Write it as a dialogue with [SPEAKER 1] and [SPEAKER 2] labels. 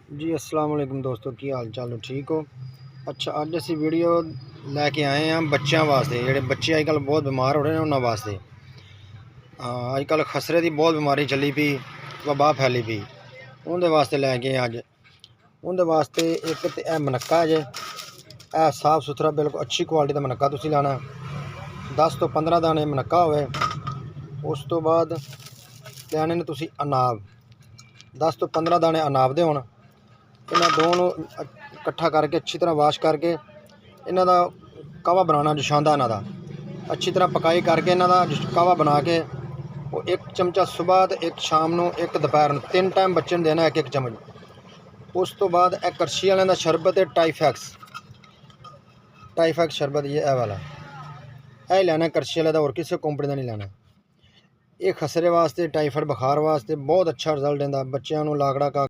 [SPEAKER 1] जी अस्सलाम वालेकुम दोस्तों, की हाल चाल हो? ठीक हो? अच्छा, अज असी वीडियो लैके आए हैं बच्चों वास्ते, जोड़े बच्चे अजकल बहुत बीमार हो रहे हैं उन्होंने वास्ते। अजकल खसरे की बहुत बीमारी चली पी, वबा फैली पी, उनके वास्ते लैके अज उनके वास्ते एक तो यह मनक्का जे यह साफ सुथरा बिल्कुल अच्छी क्वालिटी का मनक्का तुसी लाना। 10 तो 15 दाने मनक्का होवे। उस तो बाद लैने ने तुसी अनाब, 10 तो 15 दाने अनाब दे होण। इन्हां दोनों इकट्ठा करके अच्छी तरह वाश करके इन्हां दा कावा बनाना, जशांदा इन्हां दा अच्छी तरह पकाई करके इन्हां दा कावा बना के वो एक चमचा सुबह तो एक शाम नूं एक दोपहर नूं 3 टाइम बच्चे नूं देना, एक चम्मच। उस तो बाद यह करछी वाले दा शरबत है टाइफैक्स शरबत, ये वाला यह लेना करछी वाले दा, और किसी कंपनी का नहीं लेना। ये खसरे वास्ते, टाइफाइड बुखार वास्ते बहुत अच्छा रिजल्ट देंदा। बच्चों नूं लागड़ा का